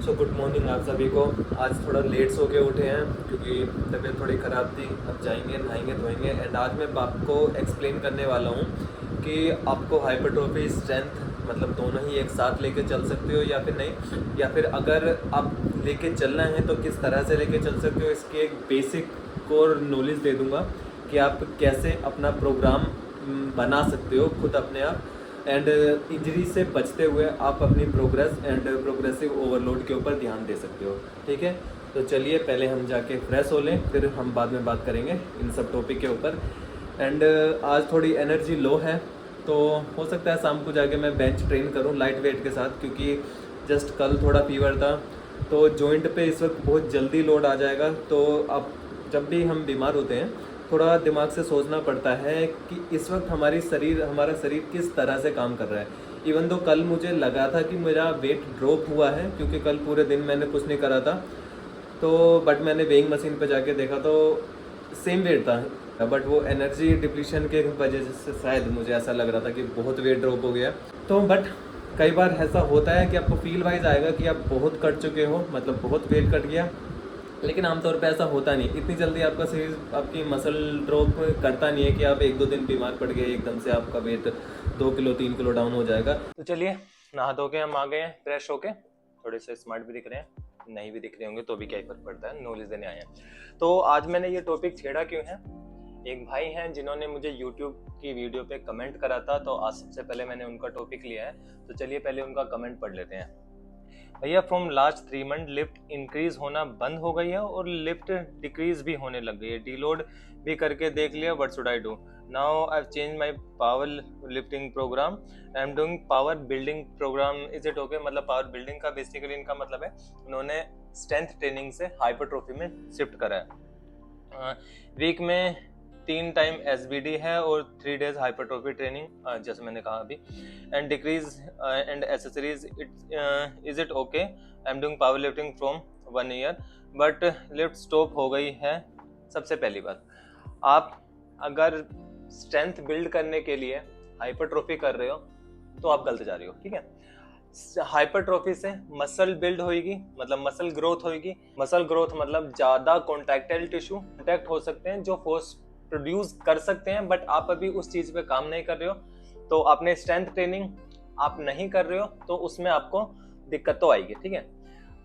So good morning आप सभी को। आज थोड़ा लेट सो के उठे हैं क्योंकि तबीयत थोड़ी ख़राब थी। अब जाएंगे नहाएंगे धोएंगे एंड आज मैं आपको एक्सप्लेन करने वाला हूँ कि आपको हाइपरट्रोफी स्ट्रेंथ मतलब दोनों ही एक साथ लेके चल सकते हो या फिर नहीं, या फिर अगर आप लेके चलना है तो किस तरह से लेके चल सकते हो। इसकी एक बेसिक कोर नॉलेज दे दूँगा कि आप कैसे अपना प्रोग्राम बना सकते हो खुद अपने आप एंड इंजरी से बचते हुए आप अपनी प्रोग्रेस एंड प्रोग्रेसिव ओवरलोड के ऊपर ध्यान दे सकते हो। ठीक है, तो चलिए पहले हम जाके फ्रेश हो लें, फिर हम बाद में बात करेंगे इन सब टॉपिक के ऊपर। एंड आज थोड़ी एनर्जी लो है तो हो सकता है शाम को जाके मैं बेंच ट्रेन करूं लाइट वेट के साथ, क्योंकि जस्ट कल थोड़ा फीवर था तो जॉइंट पे इस वक्त बहुत जल्दी लोड आ जाएगा। तो अब जब भी हम बीमार होते हैं थोड़ा दिमाग से सोचना पड़ता है कि इस वक्त हमारा शरीर किस तरह से काम कर रहा है। इवन तो कल मुझे लगा था कि मेरा वेट ड्रॉप हुआ है क्योंकि कल पूरे दिन मैंने कुछ नहीं करा था, तो बट मैंने वेइंग मशीन पे जाके देखा तो सेम वेट था, बट वो एनर्जी डिप्लीशन के वजह से शायद मुझे ऐसा लग रहा था कि बहुत वेट ड्रॉप हो गया। तो बट कई बार ऐसा होता है कि आपको फील वाइज आएगा कि आप बहुत कट चुके हो, मतलब बहुत वेट कट गया, लेकिन आमतौर पे ऐसा होता नहीं। इतनी जल्दी आपका शरीर आपकी मसल ड्रॉप करता नहीं है कि आप एक दो दिन बीमार पड़ गए एकदम से आपका वेट 2 किलो 3 किलो डाउन हो जाएगा। तो चलिए नहा धो के हम आ गए हैं फ्रेश होके, थोड़े से स्मार्ट भी दिख रहे हैं, नहीं भी दिख रहे होंगे तो भी क्या ही फर्क पड़ता है, नॉलेज देने आए हैं। तो आज मैंने ये टॉपिक छेड़ा क्यों है, एक भाई हैं जिन्होंने मुझे YouTube की वीडियो पे कमेंट करा था, तो आज सबसे पहले मैंने उनका टॉपिक लिया है। तो चलिए पहले उनका कमेंट पढ़ लेते हैं। भैया from last 3 month lift increase होना बंद हो गई है और लिफ्ट डिक्रीज भी होने लग गई है। डीलोड भी करके देख लिया, what should I do now? I have change my power lifting programme, I am doing power building programme, is it okay? मतलब पावर बिल्डिंग का बेसिकली इनका मतलब है उन्होंने स्ट्रेंथ ट्रेनिंग से हाइपरट्रोफी में शिफ्ट करा है। वीक में 3 टाइम SBD है और 3 डेज हाइपरट्रोफी ट्रेनिंग, जैसे मैंने कहा अभी, and decrease and accessories is it okay? I am doing power lifting from 1 year but lift stop हो गई है। सबसे पहली बात, आप अगर स्ट्रेंथ बिल्ड करने के लिए हाइपरट्रोफी कर रहे हो तो आप गलत जा रहे हो। ठीक है, हाइपरट्रोफी से मसल बिल्ड होगी, मतलब मसल ग्रोथ होगी। मसल ग्रोथ मतलब ज्यादा कॉन्ट्रैक्टाइल टिश्यू कॉन्टैक्ट हो सकते हैं जो फोर्स प्रोड्यूस कर सकते हैं, बट आप अभी उस चीज पे काम नहीं कर रहे हो, तो अपने स्ट्रेंथ ट्रेनिंग आप नहीं कर रहे हो तो उसमें आपको दिक्कत तो आएगी। ठीक है,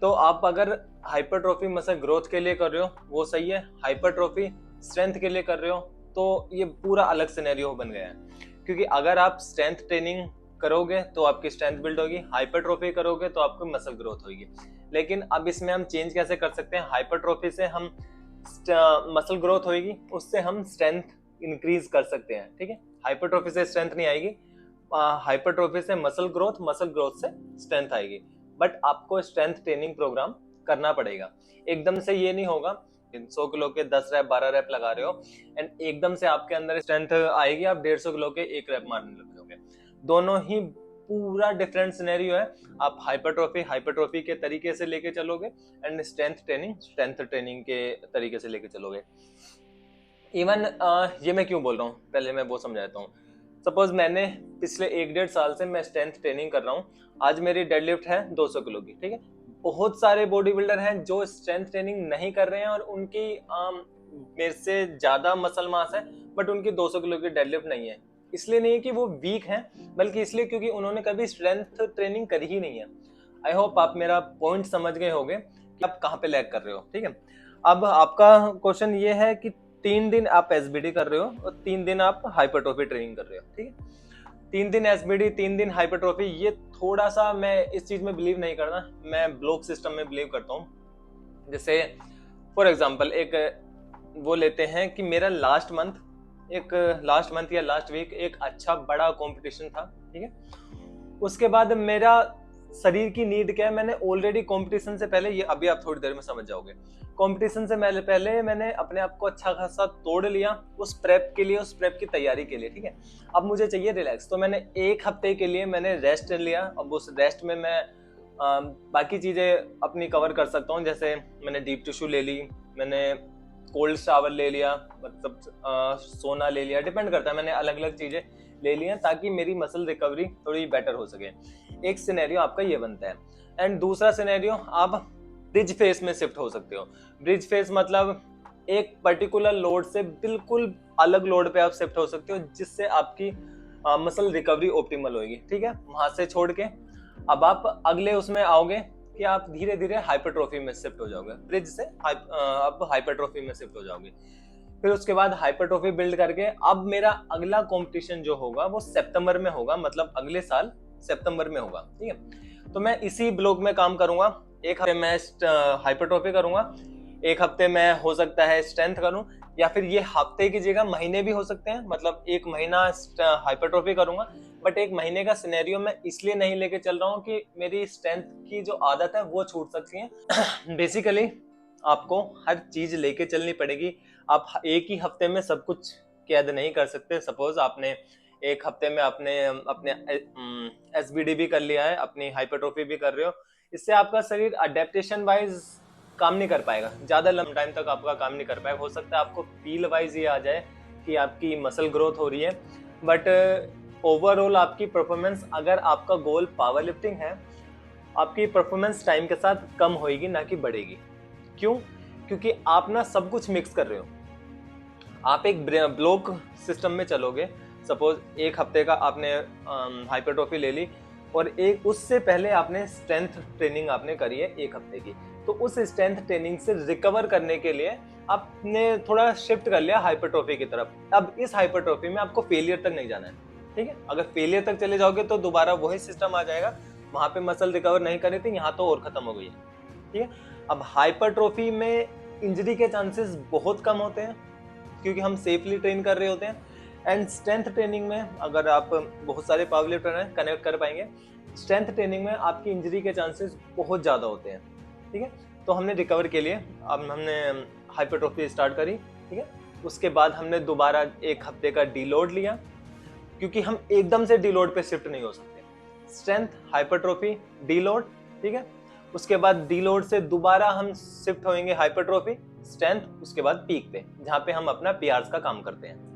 तो आप अगर हाइपरट्रोफी मसल ग्रोथ के लिए कर रहे हो वो सही है, हाइपरट्रोफी स्ट्रेंथ के लिए कर रहे हो तो ये पूरा अलग सिनेरियो बन गया है। क्योंकि अगर आप स्ट्रेंथ ट्रेनिंग करोगे तो आपकी स्ट्रेंथ बिल्ड होगी, हाइपरट्रोफी करोगे तो आपकी मसल ग्रोथ होगी। लेकिन अब इसमें हम चेंज कैसे कर सकते हैं? हाइपरट्रोफी से हम मसल ग्रोथ होगी, उससे हम स्ट्रेंथ इंक्रीज कर सकते हैं। ठीक है, हाइपरट्रोफी से स्ट्रेंथ नहीं आएगी, हाइपरट्रोफी से मसल ग्रोथ से स्ट्रेंथ आएगी। बट आपको स्ट्रेंथ ट्रेनिंग प्रोग्राम करना पड़ेगा, एकदम से ये नहीं होगा। 100 किलो के 10 रैप 12 रैप लगा रहे हो एंड एकदम से आपके अंदर स्ट्रेंथ आएगी, आप 150 किलो के 1 रैप मारने लग जाओगे। दोनों ही पूरा डिफरेंट सिनेरियो है। आप हाइपरट्रोफी के तरीके से लेके चलोगे एंड स्ट्रेंथ ट्रेनिंग के तरीके से लेके चलोगे। इवन ये मैं क्यों बोल रहा हूँ पहले मैं वो समझाता हूँ। सपोज मैंने पिछले 1-1.5 साल से मैं स्ट्रेंथ ट्रेनिंग कर रहा हूँ, आज मेरी डेडलिफ्ट है 200 किलो की। ठीक है, बहुत सारे बॉडी बिल्डर हैं जो स्ट्रेंथ ट्रेनिंग नहीं कर रहे हैं और उनकी मेरे से ज्यादा मसल मास है बट उनकी 200 किलो की डेडलिफ्ट नहीं है। इसलिए नहीं है कि वो वीक हैं, बल्कि इसलिए क्योंकि उन्होंने कभी स्ट्रेंथ ट्रेनिंग करी ही नहीं है। आई होप आप मेरा पॉइंट समझ गए होंगे कि आप कहाँ पे लैग कर रहे हो। ठीक है, अब आपका क्वेश्चन ये है कि 3 दिन आप SBD कर रहे हो और 3 दिन आप हाइपरट्रोफी ट्रेनिंग कर रहे हो। ठीक है, 3 दिन SBD 3 दिन हाइपरट्रोफी, ये थोड़ा सा मैं इस चीज में बिलीव नहीं करता, मैं ब्लॉक सिस्टम में बिलीव करता हूँ। जैसे फॉर एग्जांपल एक वो लेते हैं कि मेरा लास्ट मंथ या लास्ट वीक एक अच्छा बड़ा कंपटीशन था। ठीक है, उसके बाद मेरा शरीर की नीड क्या है, मैंने ऑलरेडी कंपटीशन से पहले, ये अभी आप थोड़ी देर में समझ जाओगे, कंपटीशन से पहले मैंने अपने आप को अच्छा खासा तोड़ लिया उस प्रेप के लिए, उस प्रेप की तैयारी के लिए। ठीक है, अब मुझे चाहिए रिलैक्स, तो मैंने 1 हफ्ते के लिए मैंने रेस्ट लिया। अब उस रेस्ट में मैं बाकी चीजें अपनी कवर कर सकता हूँ, जैसे मैंने डीप टिश्यू ले ली, मैंने कोल्ड शावर ले लिया, मतलब सोना ले लिया, डिपेंड करता है, मैंने अलग अलग चीजें ले ली हैं ताकि मेरी मसल रिकवरी थोड़ी बेटर हो सके। एक सिनेरियो आपका ये बनता है, एंड दूसरा सिनेरियो, आप ब्रिज फेस में शिफ्ट हो सकते हो। ब्रिज फेस मतलब एक पर्टिकुलर लोड से बिल्कुल अलग लोड पे आप शिफ्ट हो सकते हो, जिससे आपकी मसल रिकवरी ऑप्टिमल होगी। ठीक है, वहां से छोड़ के अब आप अगले उसमें आओगे कि आप धीरे धीरे हाइपरट्रोफी में शिफ्ट हो जाओगे। ब्रिज से आप हाइपरट्रोफी में शिफ्ट हो जाओगे। फिर उसके बाद हाइपरट्रोफी बिल्ड करके अब मेरा अगला कंपटीशन जो होगा वो सितंबर में होगा, मतलब अगले साल सितंबर में होगा। ठीक है, तो मैं इसी ब्लॉक में काम करूंगा। एक हफ्ते मैं हाइपरट्रोफी करूंगा, एक हफ्ते में हो सकता है स्ट्रेंथ करूं, या फिर ये हफ्ते की जगह महीने भी हो सकते हैं। मतलब एक महीना हाइपरट्रोफी करूंगा, बट एक महीने का सिनेरियो मैं इसलिए नहीं लेके चल रहा हूँ कि मेरी स्ट्रेंथ की जो आदत है वो छूट सकती है। बेसिकली आपको हर चीज लेके चलनी पड़ेगी। आप एक ही हफ्ते में सब कुछ कैद नहीं कर सकते। सपोज आपने एक हफ्ते में अपने अपने एसबीडी भी कर लिया है, अपनी हाइपरट्रोफी भी कर रहे हो, इससे आपका शरीर अडेप्टेशन वाइज काम नहीं कर पाएगा, ज्यादा लंबा टाइम तक आपका काम नहीं कर पाएगा। हो सकता है आपको फील वाइज ये आ जाए कि आपकी मसल ग्रोथ हो रही है, बट ओवरऑल आपकी परफॉर्मेंस, अगर आपका गोल पावर लिफ्टिंग है, आपकी परफॉर्मेंस टाइम के साथ कम होगी ना कि बढ़ेगी। क्यों? क्योंकि आप ना सब कुछ मिक्स कर रहे हो। आप एक ब्लॉक सिस्टम में चलोगे। सपोज एक हफ्ते का आपने हाइपरट्रोफी ले ली, और एक उससे पहले आपने स्ट्रेंथ ट्रेनिंग आपने करी है एक हफ्ते की, तो उस स्ट्रेंथ ट्रेनिंग से रिकवर करने के लिए आपने थोड़ा शिफ्ट कर लिया हाइपरट्रोफी की तरफ। अब इस हाइपरट्रोफी में आपको फेलियर तक नहीं जाना है। ठीक है, अगर फेलियर तक चले जाओगे तो दोबारा वही सिस्टम आ जाएगा, वहां पे मसल रिकवर नहीं कर रही थी, यहाँ तो और खत्म हो गई है। ठीक है, अब हाइपरट्रोफी में इंजरी के चांसेस बहुत कम होते हैं क्योंकि हम सेफली ट्रेन कर रहे होते हैं। एंड स्ट्रेंथ ट्रेनिंग में अगर आप बहुत सारे पावर लिफ्टर हैं कनेक्ट कर पाएंगे, स्ट्रेंथ ट्रेनिंग में आपकी इंजरी के चांसेस बहुत ज़्यादा होते हैं। ठीक है, तो हमने रिकवर के लिए अब हमने हाइपरट्रोफी स्टार्ट करी। ठीक है, उसके बाद हमने दोबारा एक हफ्ते का डीलोड लिया, क्योंकि हम एकदम से डीलोड पे शिफ्ट नहीं हो सकते। Strength, hypertrophy, deload. ठीक है, उसके बाद डीलोड से दोबारा हम शिफ्ट होंगे हाइपरट्रोफी, स्ट्रेंथ, उसके बाद पीक पे, जहां पे हम अपना पीआरस का काम करते हैं।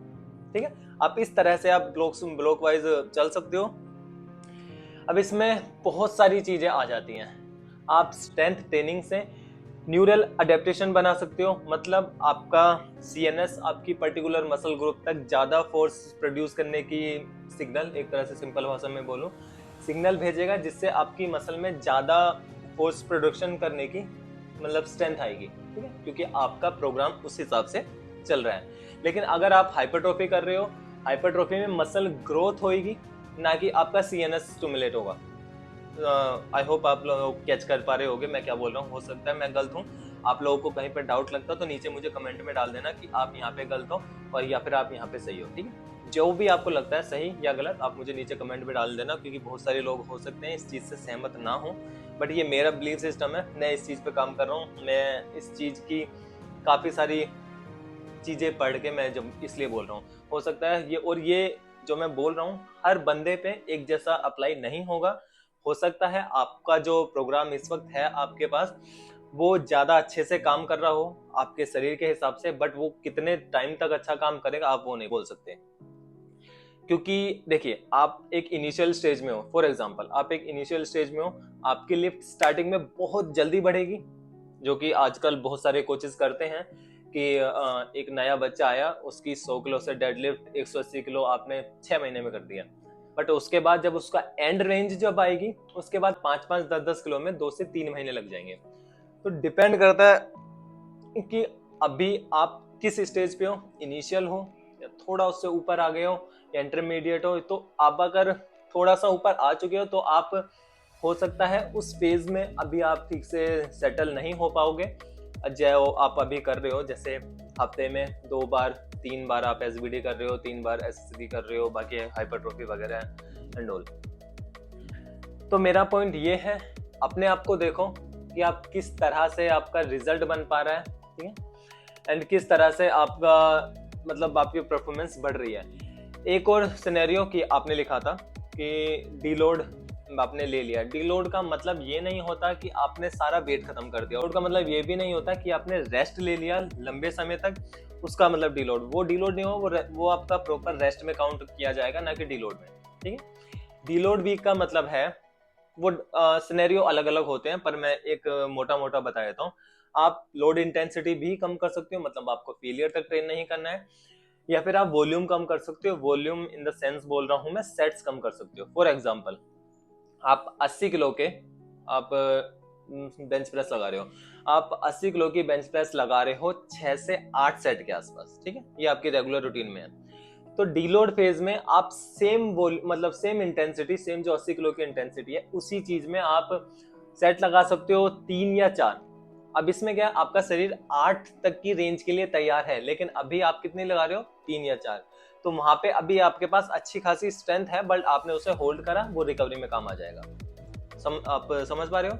ठीक है, आप इस तरह से आप ब्लॉक वाइज चल सकते हो। अब इसमें बहुत सारी चीजें आ जाती हैं। आप स्ट्रेंथ ट्रेनिंग से न्यूरल अडेप्टेशन बना सकते हो, मतलब आपका सीएनएस आपकी पर्टिकुलर मसल ग्रुप तक ज्यादा फोर्स प्रोड्यूस करने की सिग्नल, एक तरह से सिंपल भाषा में बोलूं, सिग्नल भेजेगा, जिससे आपकी मसल में ज्यादा फोर्स प्रोडक्शन करने की मतलब स्ट्रेंथ आएगी। ठीक है, क्योंकि आपका प्रोग्राम उस हिसाब से चल रहा है। लेकिन अगर आप हाइपरट्रोफी कर रहे हो, हाइपरट्रोफी में मसल ग्रोथ होगी, ना कि आपका सीएनएस स्टिमुलेट होगा। आई होप आप लोग कैच कर पा रहे होगे मैं क्या बोल रहा हूँ। हो सकता है मैं गलत हूँ, आप लोगों को कहीं पर डाउट लगता तो नीचे मुझे कमेंट में डाल देना कि आप यहाँ पे गलत हो और या फिर आप यहाँ पे सही हो। ठीक है, जो भी आपको लगता है सही या गलत आप मुझे नीचे कमेंट में डाल देना, क्योंकि बहुत सारे लोग हो सकते हैं इस चीज़ से सहमत ना हो, बट ये मेरा बिलीफ सिस्टम है, मैं इस चीज़ पे काम कर रहा हूँ। मैं इस चीज़ की काफ़ी सारी चीज़ें पढ़ के मैं जब इसलिए बोल रहा हूँ। हो सकता है ये, और ये जो मैं बोल रहा हूँ हर बंदे पे एक जैसा अप्लाई नहीं होगा। हो सकता है आपका जो प्रोग्राम इस वक्त है आपके पास वो ज़्यादा अच्छे से काम कर रहा हो आपके शरीर के हिसाब से, बट वो कितने टाइम तक अच्छा काम करेगा आप वो नहीं बोल सकते। क्योंकि देखिए, आप एक इनिशियल स्टेज में हो, फॉर एग्जांपल आप एक इनिशियल स्टेज में हो, आपकी लिफ्ट स्टार्टिंग में बहुत जल्दी बढ़ेगी, जो कि आजकल बहुत सारे कोचेस करते हैं कि एक नया बच्चा आया, उसकी 100 किलो से डेडलिफ्ट 180 किलो आपने 6 महीने में कर दिया, बट उसके बाद जब उसका एंड रेंज जब आएगी उसके बाद 5-5, 10-10 किलो में 2 से 3 महीने लग जाएंगे। तो डिपेंड करता है कि अभी आप किस स्टेज पे हो, इनिशियल हो या थोड़ा उससे ऊपर आ गए हो या इंटरमीडिएट हो। तो आप अगर थोड़ा सा ऊपर आ चुके हो तो आप, हो सकता है उस फेज में अभी आप ठीक से सेटल नहीं हो पाओगे। जो आप अभी कर रहे हो, जैसे हफ्ते में 2 बार 3 बार आप एसबीडी कर रहे हो, 3 बार एसएसडी कर रहे हो, बाकी हाइपरट्रोफी वगैरह एंड ऑल। तो मेरा पॉइंट ये है, अपने आप को देखो कि आप किस तरह से आपका रिजल्ट बन पा रहा है। ठीक है, एंड किस तरह से आपका मतलब आपकी परफॉर्मेंस बढ़ रही है। एक और सिनेरियो कि आपने लिखा था कि डीलोड आपने ले लिया। डीलोड का मतलब ये नहीं होता कि आपने सारा वेट खत्म कर दिया। डीलोड का मतलब ये भी नहीं होता कि आपने रेस्ट ले लिया लंबे समय तक, उसका मतलब डीलोड। वो डीलोड नहीं हो, वो आपका प्रॉपर रेस्ट में काउंट किया जाएगा, ना कि डीलोड में। ठीक है, डीलोड वीक का मतलब है वो सिनेरियो अलग अलग होते हैं, पर मैं एक मोटा मोटा बता देता हूँ। आप लोड इंटेंसिटी भी कम कर सकते हो, मतलब आपको फेलियर तक ट्रेन नहीं करना है, या फिर आप वॉल्यूम कम कर सकते हो। वॉल्यूम इन द सेंस बोल रहा हूं मैं, सेट्स कम कर सकते हो। फॉर एग्जांपल, आप 80 किलो के आप बेंच प्रेस लगा रहे हो, आप 80 किलो की बेंच प्रेस लगा रहे हो 6 से 8 सेट के आसपास, ठीक है, ये आपकी रेगुलर रूटीन में है। तो डीलोड फेज में आप सेम मतलब सेम इंटेंसिटी, सेम जो 80 किलो की इंटेंसिटी है, उसी चीज में आप सेट लगा सकते हो 3 या 4। अब इसमें क्या है, आपका शरीर 8 तक की रेंज के लिए तैयार है, लेकिन अभी आप कितने लगा रहे हो, 3 या 4। तो वहां पे अभी आपके पास अच्छी खासी स्ट्रेंथ है, बट आपने उसे होल्ड करा, वो रिकवरी में काम आ जाएगा। आप समझ पा रहे हो?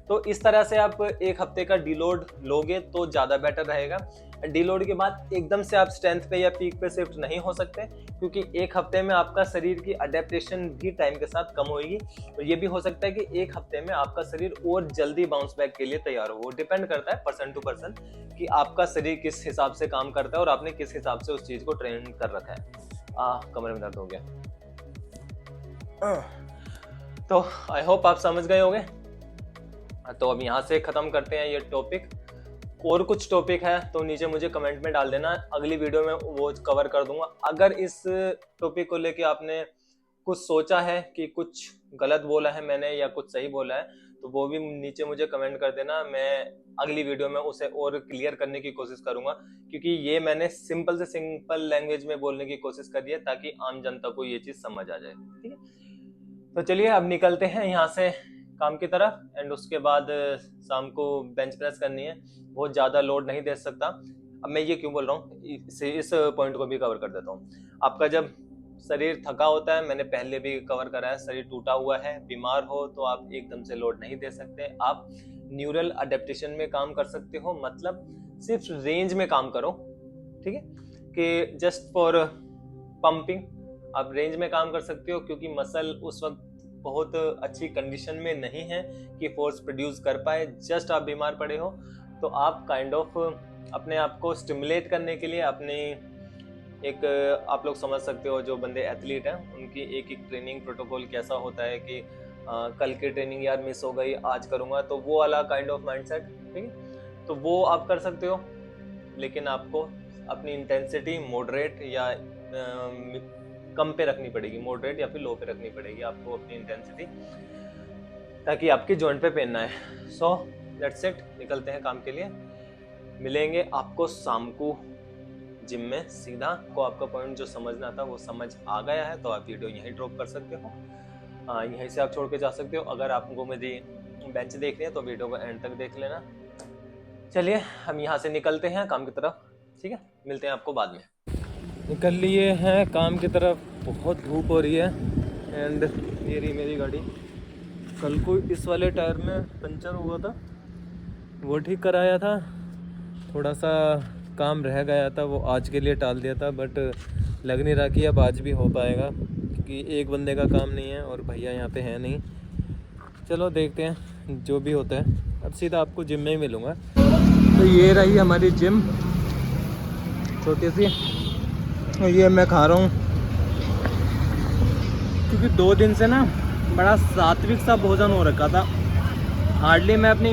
तो इस तरह से आप एक हफ्ते का डीलोड लोगे तो ज्यादा बेटर रहेगा। डीलोड के बाद एकदम से आप स्ट्रेंथ पे या पीक पे शिफ्ट नहीं हो सकते, क्योंकि एक हफ्ते में आपका शरीर की अडेप्टेशन भी टाइम के साथ कम होगी। तो ये भी हो सकता है कि एक हफ्ते में आपका शरीर और जल्दी बाउंस बैक के लिए तैयार हो। वो डिपेंड करता है पर्सन टू पर्सन कि आपका शरीर किस हिसाब से काम करता है और आपने किस हिसाब से उस चीज को ट्रेन कर रखा है। कमरे में दर्द हो गया। तो आई होप आप समझ गए होंगे। तो अब यहाँ से खत्म करते हैं ये टॉपिक। और कुछ टॉपिक है तो नीचे मुझे कमेंट में डाल देना, अगली वीडियो में वो कवर कर दूंगा। अगर इस टॉपिक को लेके आपने कुछ सोचा है कि कुछ गलत बोला है मैंने या कुछ सही बोला है, तो वो भी नीचे मुझे कमेंट कर देना। मैं अगली वीडियो में उसे और क्लियर करने की कोशिश करूंगा, क्योंकि ये मैंने सिंपल से सिंपल लैंग्वेज में बोलने की कोशिश करी है ताकि आम जनता को ये चीज समझ आ जाए। ठीक है, तो चलिए अब निकलते हैं यहाँ से काम की तरफ। एंड उसके बाद शाम को बेंच प्रेस करनी है, बहुत ज़्यादा लोड नहीं दे सकता। अब मैं ये क्यों बोल रहा हूँ, इस पॉइंट को भी कवर कर देता हूँ। आपका जब शरीर थका होता है, मैंने पहले भी कवर करा है, शरीर टूटा हुआ है, बीमार हो, तो आप एकदम से लोड नहीं दे सकते। आप न्यूरल अडेप्टेशन में काम कर सकते हो, मतलब सिर्फ रेंज में काम करो। ठीक है, कि जस्ट फॉर पंपिंग आप रेंज में काम कर सकते हो, क्योंकि मसल उस वक्त बहुत अच्छी कंडीशन में नहीं है कि फोर्स प्रोड्यूस कर पाए। जस्ट आप बीमार पड़े हो, तो आप काइंड ऑफ अपने आप को स्टिमुलेट करने के लिए अपने एक, आप लोग समझ सकते हो जो बंदे एथलीट हैं उनकी एक एक ट्रेनिंग प्रोटोकॉल कैसा होता है कि कल की ट्रेनिंग यार मिस हो गई, आज करूँगा, तो वो वाला काइंड ऑफ माइंडसेट। ठीक है, तो वो आप कर सकते हो, लेकिन आपको अपनी इंटेंसिटी मॉडरेट या कम पे रखनी पड़ेगी, मॉडरेट या फिर लो पे रखनी पड़ेगी आपको अपनी इंटेंसिटी, ताकि आपकी जॉइंट पे पेन ना है। सो लेट्स इट, निकलते हैं काम के लिए। मिलेंगे आपको शाम को जिम में सीधा। को आपका पॉइंट जो समझना था वो समझ आ गया है, तो आप वीडियो यहीं ड्रॉप कर सकते हो, यहीं से आप छोड़ के जा सकते हो। अगर आपको मेरी बेंच देखनी है तो वीडियो को एंड तक देख लेना। चलिए हम यहाँ से निकलते हैं काम की तरफ। ठीक है, मिलते हैं आपको बाद में। निकल लिए हैं काम की तरफ, बहुत धूप हो रही है। एंड ये रही मेरी गाड़ी, कल को इस वाले टायर में पंचर हुआ था, वो ठीक कराया था। थोड़ा सा काम रह गया था, वो आज के लिए टाल दिया था, बट लग नहीं रहा कि अब आज भी हो पाएगा, क्योंकि एक बंदे का काम नहीं है और भैया यहाँ पे है नहीं। चलो देखते हैं जो भी होता है। अब सीधा आपको जिम में ही मिलूँगा। तो ये रही हमारी जिम, छोटी सी। ये मैं खा रहा हूँ क्योंकि 2 दिन से ना बड़ा सात्विक सा भोजन हो रखा था। हार्डली मैं अपनी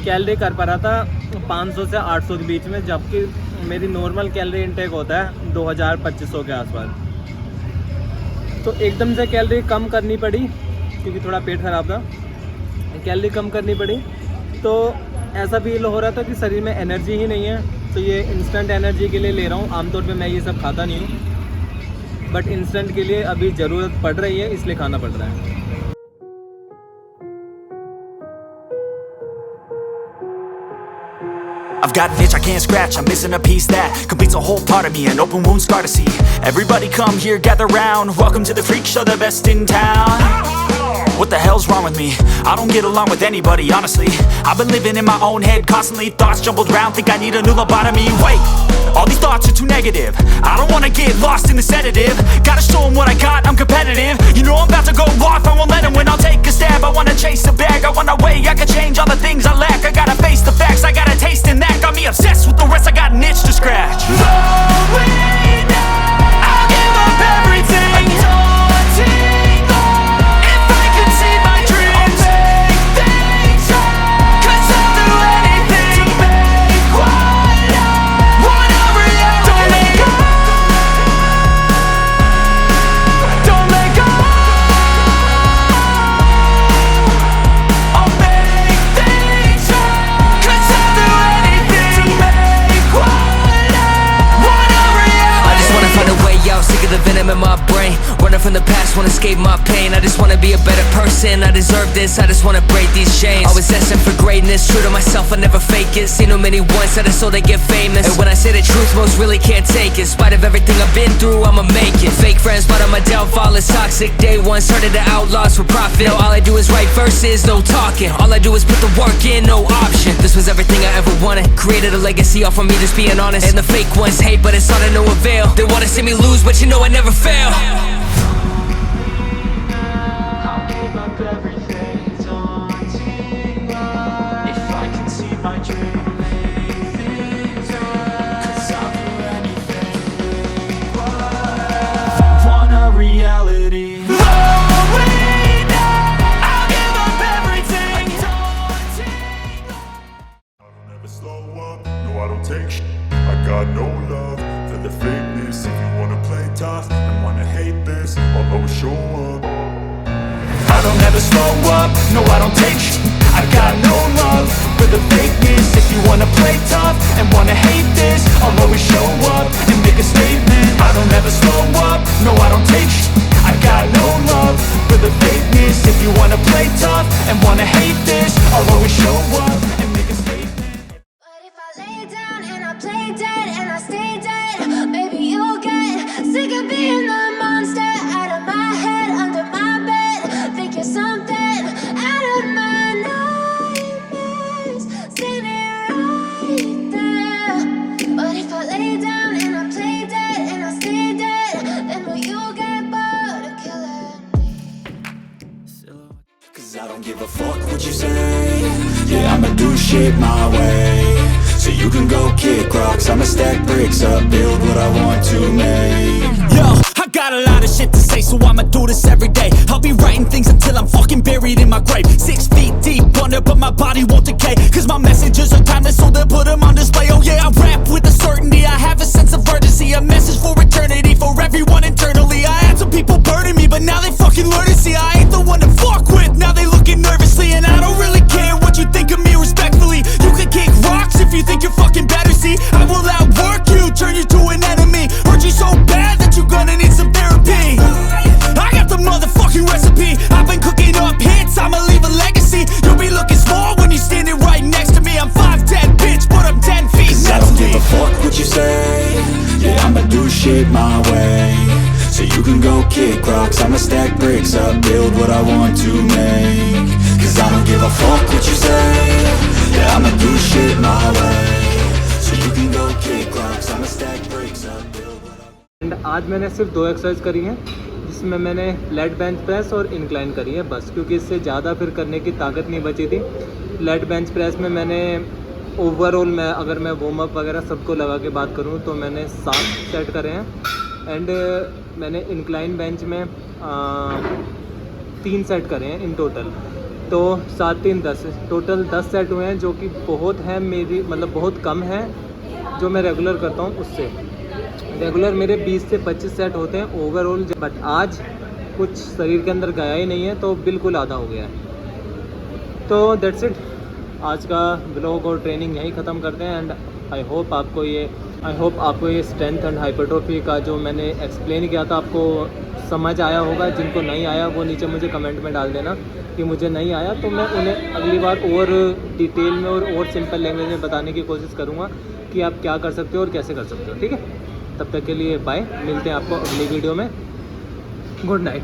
कैलोरी कर पा रहा था 500 से 800 के बीच में, जबकि मेरी नॉर्मल कैलोरी इनटेक होता है 2000-2500 के आसपास। तो एकदम से कैलोरी कम करनी पड़ी क्योंकि थोड़ा पेट खराब था, कैलोरी कम करनी पड़ी। तो ऐसा फील हो रहा था कि शरीर में एनर्जी ही नहीं है, तो ये इंस्टेंट एनर्जी के लिए ले रहा हूँ। आमतौर पे मैं ये सब खाता नहीं हूँ, बट इंस्टेंट के लिए अभी ज़रूरत पड़ रही है, इसलिए खाना पड़ रहा है। I've got an itch I can't scratch, I'm missing a piece that completes a whole part of me, an open wound scar to see. Everybody come here, gather round, welcome to the freak show, the best in town. What the hell's wrong with me? I don't get along with anybody, honestly. I've been living in my own head, constantly thoughts jumbled round, think I need a new lobotomy. Wait, all these thoughts are too negative, I don't wanna get lost in the sedative. Gotta show them what I got, I'm competitive. You know I'm about to go off, I won't let them win, I'll take a stab. I wanna chase a bag, I wanna weigh, I can change all the things I lack. I gotta face the facts, I got a taste in that. Got me obsessed with the rest, I got an itch to scratch. Going now, I'll give up everything. I'm daunting, if I could see my dream. escape my pain. I just wanna be a better person, I deserve this, I just wanna break these chains. Always destined for greatness, true to myself, I never fake it. Seen too many ones that are so they get famous, and when I say the truth, most really can't take it. In spite of everything I've been through, I'ma make it. Fake friends, but on my downfall is toxic. Day one, started to outlaws for profit. Now all I do is write verses, no talking. All I do is put the work in, no option. This was everything I ever wanted. Created a legacy off of me, just being honest. And the fake ones hate, but it's all to no avail. They wanna see me lose, but you know I never fail. I'll give up everything, daunting if I can see my dream, make things right. 'Cause I'll do anything required. Want a reality. I'll give up everything, daunting. I don't ever slow up, no I don't take shit. I got no love for the fakeness. If you wanna play tough and wanna hate this, I'll always show up. I don't ever slow up, no I don't take shit. I got no love for the fakeness. If you wanna play tough and wanna hate this, I'll always show up and make a statement. I don't ever slow up, no I don't take shit. I got no love for the fakeness. If you wanna play tough and wanna hate this, I'll always show up and make a statement. But if I lay down and I play dead and I stay dead, maybe you'll get sick of being the monster out of my head, under my bed. Think you're something out of my nightmares, standing right there. But if I lay down and I play dead and I stay dead, then will you get bored of killing me? 'Cause I don't give a fuck what you say. Yeah, I'ma do shit my way. So you can go kick rocks, I'ma stack bricks up, build what I want to make. Yo, I got a lot of shit to say, so I'ma do this every day. I'll be writing things until I'm fucking buried in my grave. 6 feet deep under, but my body won't decay. 'Cause my messages are timeless, so they'll put them on display. Oh yeah, I rap with a certainty, I have a sense of urgency. A message for eternity, for everyone internally. I had some people burning me, but now they fucking learn to see I ain't the one to fuck with. Now they looking nervously, and I don't really care what you think of me, respectfully. You can kick rocks if you think you're fucking better, see. I will outwork you, turn you to an enemy. Hurt you so bad that you're gonna need some therapy. I got the motherfucking recipe. I've been cooking up hits, I'ma leave a legacy. You'll be looking small when you're standing right next to me. I'm 5'10", bitch, but I'm 10 feet 'Cause I next don't to give me. a fuck what you say. Yeah, I'ma do shit my way. So you can go kick rocks, I'ma stack bricks up, build what I want to make. 'Cause I don't give a fuck what you say. Yeah, I'ma do shit my way. So you can go kick rocks, I'ma stack bricks up, build what I want. And आज मैंने सिर्फ 2 exercise करी हैं, जिसमें मैंने late bench press और incline करी है बस, क्योंकि इससे ज़्यादा फिर करने की ताकत नहीं बची थी। लेट बेंच प्रेस में मैंने ओवरऑल अगर मैं वार्म अप वगैरह सबको लगा के बात करूँ तो मैंने 7 सेट करे हैं। एंड मैंने इंक्लाइन बेंच में 3 सेट करे हैं इन टोटल, तो 7 3 10 टोटल 10 सेट हुए हैं, जो कि बहुत है मेरी, मतलब बहुत कम है जो मैं रेगुलर करता हूँ उससे। रेगुलर मेरे 20 से 25 सेट होते हैं ओवरऑल, बट आज कुछ शरीर के अंदर गया ही नहीं है तो बिल्कुल आधा हो गया है। तो दैट्स इट, आज का ब्लॉग और ट्रेनिंग यहीं ख़त्म करते हैं। एंड आई होप आपको ये स्ट्रेंथ एंड हाइपरट्रॉफी का जो मैंने एक्सप्लेन किया था आपको समझ आया होगा। जिनको नहीं आया वो नीचे मुझे कमेंट में डाल देना कि मुझे नहीं आया, तो मैं उन्हें अगली बार और डिटेल में और सिंपल लैंग्वेज में बताने की कोशिश करूँगा कि आप क्या कर सकते हो और कैसे कर सकते हो। ठीक है, तब तक के लिए बाय, मिलते हैं आपको अगली वीडियो में। Good night.